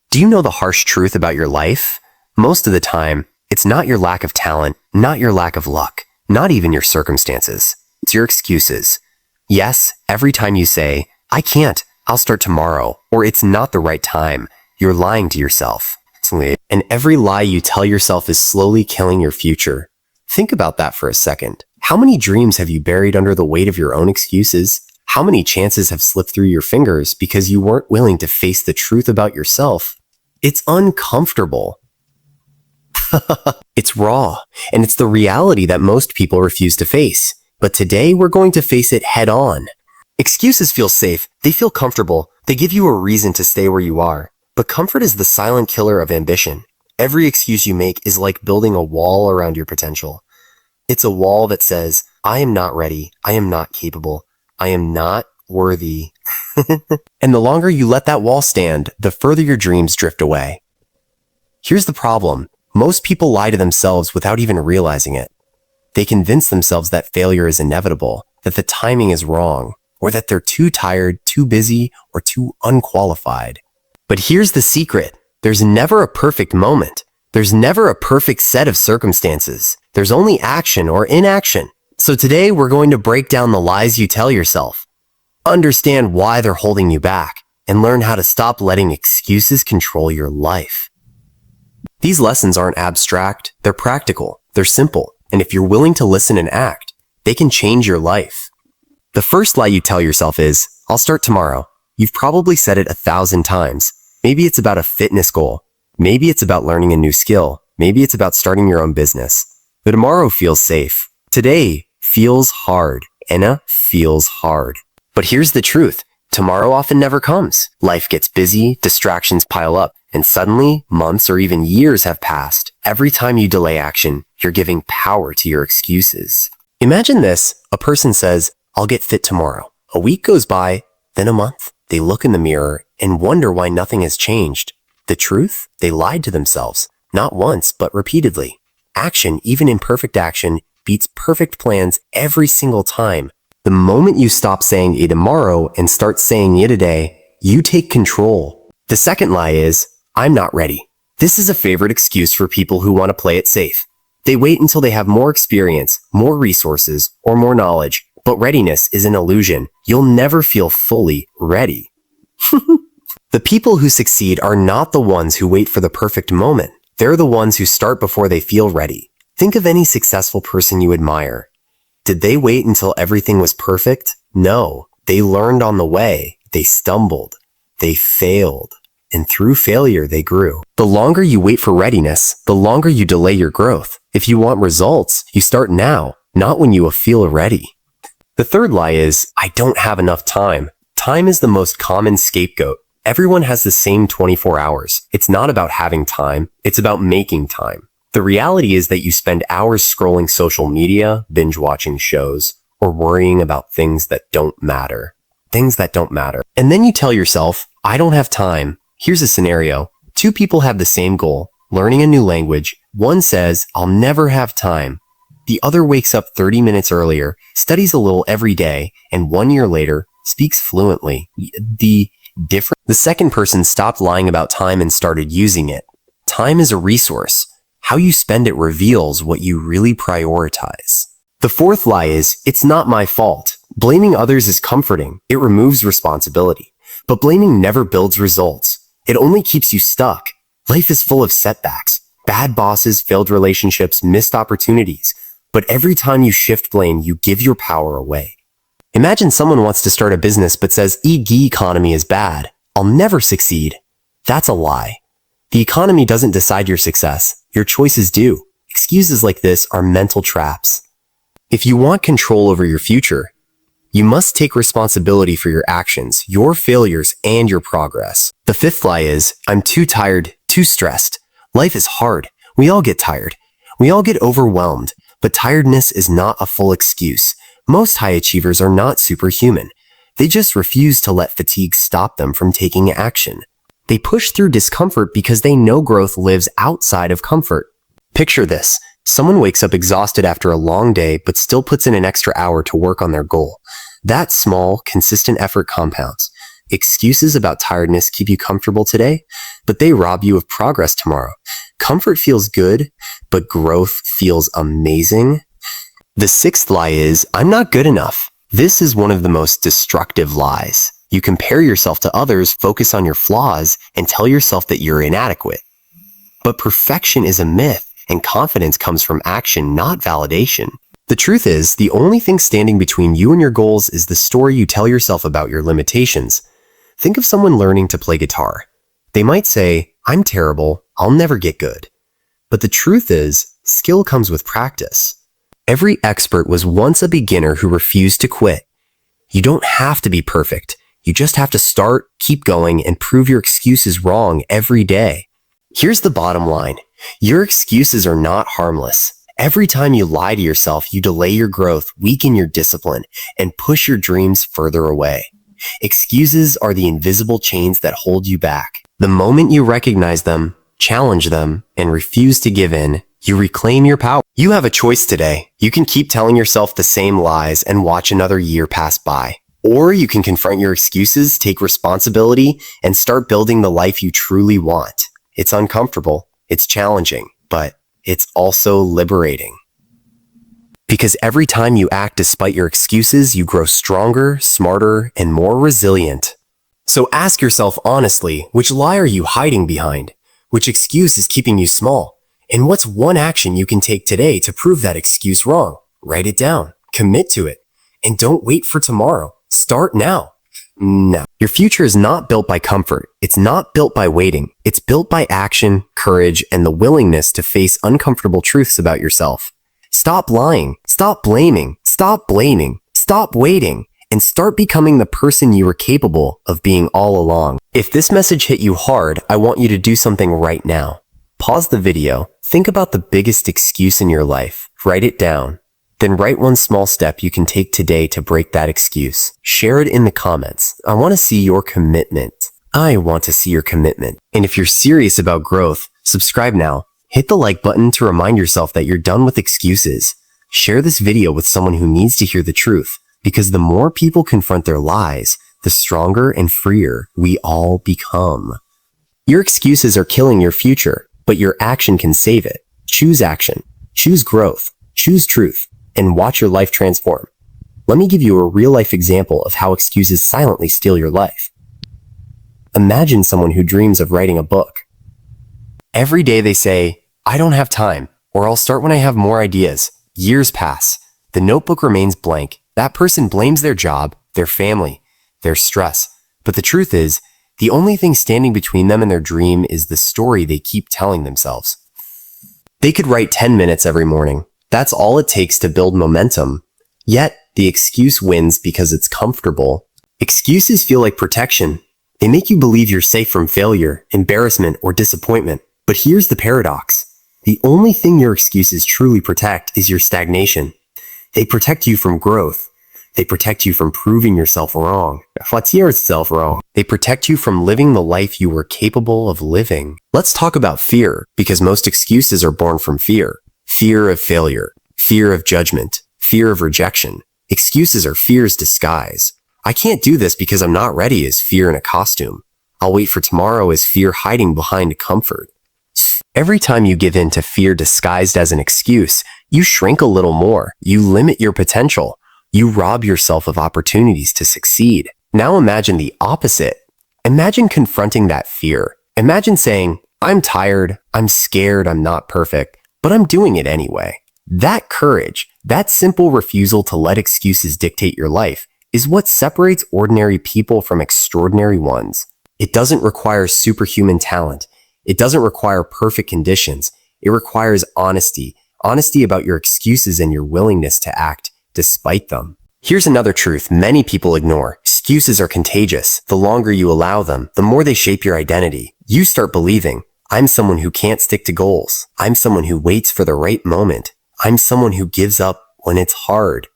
Do you know the harsh truth about your life? Most of the time, it's not your lack of talent, not your lack of luck, not even your circumstances. It's your excuses. Yes, every time you say, I can't, I'll start tomorrow, or it's not the right time, you're lying to yourself. And every lie you tell yourself is slowly killing your future. Think about that for a second. How many dreams have you buried under the weight of your own excuses? How many chances have slipped through your fingers because you weren't willing to face the truth about yourself? It's uncomfortable. It's raw, and it's the reality that most people refuse to face. But today, we're going to face it head on. Excuses feel safe, they feel comfortable, they give you a reason to stay where you are. But comfort is the silent killer of ambition. Every excuse you make is like building a wall around your potential. It's a wall that says, I am not ready, I am not capable, I am not worthy. And the longer you let that wall stand, the further your dreams drift away. Here's the problem. Most people lie to themselves without even realizing it. They convince themselves that failure is inevitable, that the timing is wrong, or that they're too tired, too busy, or too unqualified. But here's the secret. There's never a perfect moment. There's never a perfect set of circumstances. There's only action or inaction. So today we're going to break down the lies you tell yourself, understand why they're holding you back, and learn how to stop letting excuses control your life. These lessons aren't abstract, they're practical, they're simple, and if you're willing to listen and act, they can change your life. The first lie you tell yourself is, I'll start tomorrow. You've probably said it 1,000 times. Maybe it's about a fitness goal. Maybe it's about learning a new skill. Maybe it's about starting your own business. But tomorrow feels safe. Today feels hard. Anna feels hard. But here's the truth. Tomorrow often never comes. Life gets busy, distractions pile up, and suddenly, months or even years have passed. Every time you delay action, you're giving power to your excuses. Imagine this. A person says, I'll get fit tomorrow. A week goes by, then a month. They look in the mirror and wonder why nothing has changed. The truth? They lied to themselves. Not once, but repeatedly. Action, even imperfect action, beats perfect plans every single time. The moment you stop saying a tomorrow and start saying it today, you take control. The second lie is, I'm not ready. This is a favorite excuse for people who want to play it safe. They wait until they have more experience, more resources, or more knowledge. But readiness is an illusion. You'll never feel fully ready. The people who succeed are not the ones who wait for the perfect moment. They're the ones who start before they feel ready. Think of any successful person you admire. Did they wait until everything was perfect? No. They learned on the way. They stumbled. They failed. And through failure, they grew. The longer you wait for readiness, the longer you delay your growth. If you want results, you start now, not when you feel ready. The third lie is, I don't have enough time. Time is the most common scapegoat. Everyone has the same 24 hours. It's not about having time. It's about making time. The reality is that you spend hours scrolling social media, binge watching shows, or worrying about things that don't matter. Things that don't matter. And then you tell yourself, I don't have time. Here's a scenario. Two people have the same goal, learning a new language. One says, I'll never have time. The other wakes up 30 minutes earlier, studies a little every day, and 1 year later, speaks fluently. The second person stopped lying about time and started using it. Time is a resource. How you spend it reveals what you really prioritize. The fourth lie is, it's not my fault. Blaming others is comforting. It removes responsibility. But blaming never builds results. It only keeps you stuck. Life is full of setbacks. Bad bosses, failed relationships, missed opportunities. But every time you shift blame, you give your power away. Imagine someone wants to start a business but says, the economy is bad. I'll never succeed. That's a lie. The economy doesn't decide your success. Your choices do. Excuses like this are mental traps. If you want control over your future, you must take responsibility for your actions, your failures, and your progress. The fifth lie is, I'm too tired, too stressed. Life is hard. We all get tired. We all get overwhelmed. But tiredness is not a full excuse. Most high achievers are not superhuman. They just refuse to let fatigue stop them from taking action. They push through discomfort because they know growth lives outside of comfort. Picture this. Someone wakes up exhausted after a long day but still puts in an extra hour to work on their goal. That small, consistent effort compounds. Excuses about tiredness keep you comfortable today, but they rob you of progress tomorrow. Comfort feels good, but growth feels amazing. The sixth lie is, I'm not good enough. This is one of the most destructive lies. You compare yourself to others, focus on your flaws, and tell yourself that you're inadequate. But perfection is a myth, and confidence comes from action, not validation. The truth is, the only thing standing between you and your goals is the story you tell yourself about your limitations. Think of someone learning to play guitar. They might say, I'm terrible, I'll never get good. But the truth is, skill comes with practice. Every expert was once a beginner who refused to quit. You don't have to be perfect. You just have to start, keep going, and prove your excuses wrong every day. Here's the bottom line. Your excuses are not harmless. Every time you lie to yourself, you delay your growth, weaken your discipline, and push your dreams further away. Excuses are the invisible chains that hold you back. The moment you recognize them, challenge them, and refuse to give in, you reclaim your power. You have a choice today. You can keep telling yourself the same lies and watch another year pass by. Or you can confront your excuses, take responsibility, and start building the life you truly want. It's uncomfortable, it's challenging, but it's also liberating. Because every time you act despite your excuses, you grow stronger, smarter, and more resilient. So ask yourself honestly, which lie are you hiding behind? Which excuse is keeping you small? And what's one action you can take today to prove that excuse wrong? Write it down, commit to it, and don't wait for tomorrow. Start now. Now. Your future is not built by comfort. It's not built by waiting. It's built by action, courage, and the willingness to face uncomfortable truths about yourself. Stop lying. Stop blaming. Stop blaming. Stop waiting. And start becoming the person you were capable of being all along. If this message hit you hard, I want you to do something right now. Pause the video. Think about the biggest excuse in your life. Write it down. Then write one small step you can take today to break that excuse. Share it in the comments. I want to see your commitment. I want to see your commitment. And if you're serious about growth, subscribe now. Hit the like button to remind yourself that you're done with excuses. Share this video with someone who needs to hear the truth, because the more people confront their lies, the stronger and freer we all become. Your excuses are killing your future, but your action can save it. Choose action. Choose growth. Choose truth. And watch your life transform. Let me give you a real-life example of how excuses silently steal your life. Imagine someone who dreams of writing a book. Every day they say, I don't have time, or I'll start when I have more ideas. Years pass. The notebook remains blank. That person blames their job, their family, their stress. But the truth is, the only thing standing between them and their dream is the story they keep telling themselves. They could write 10 minutes every morning. That's all it takes to build momentum. Yet, the excuse wins because it's comfortable. Excuses feel like protection. They make you believe you're safe from failure, embarrassment, or disappointment. But here's the paradox. The only thing your excuses truly protect is your stagnation. They protect you from growth. They protect you from proving yourself wrong. They protect you from living the life you were capable of living. Let's talk about fear, because most excuses are born from fear. Fear of failure, fear of judgment, fear of rejection. Excuses are fear's disguise. I can't do this because I'm not ready is fear in a costume. I'll wait for tomorrow is fear hiding behind comfort. Every time you give in to fear disguised as an excuse, you shrink a little more. You limit your potential. You rob yourself of opportunities to succeed. Now imagine the opposite. Imagine confronting that fear. Imagine saying, I'm tired, I'm scared, I'm not perfect, but I'm doing it anyway. That courage, that simple refusal to let excuses dictate your life, is what separates ordinary people from extraordinary ones. It doesn't require superhuman talent. It doesn't require perfect conditions. It requires honesty. Honesty about your excuses and your willingness to act despite them. Here's another truth many people ignore. Excuses are contagious. The longer you allow them, the more they shape your identity. You start believing, I'm someone who can't stick to goals. I'm someone who waits for the right moment. I'm someone who gives up when it's hard.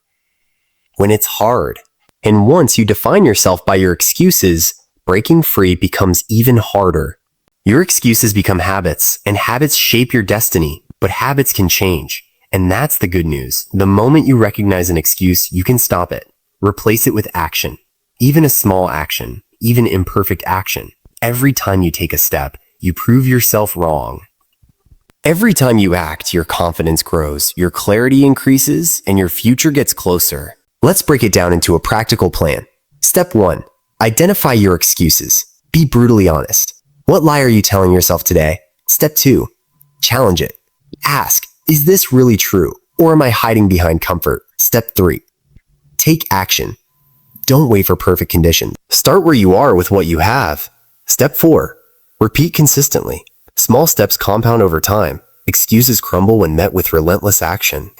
When it's hard. And once you define yourself by your excuses, breaking free becomes even harder. Your excuses become habits, and habits shape your destiny, but habits can change. And that's the good news. The moment you recognize an excuse, you can stop it. Replace it with action. Even a small action. even imperfect action. Every time you take a step, you prove yourself wrong. Every time you act, your confidence grows, your clarity increases, and your future gets closer. Let's break it down into a practical plan. Step 1. Identify your excuses. Be brutally honest. What lie are you telling yourself today? Step 2. Challenge it. Ask, is this really true, or am I hiding behind comfort? Step 3. Take action. Don't wait for perfect conditions. Start where you are with what you have. Step 4. Repeat consistently. Small steps compound over time. Excuses crumble when met with relentless action.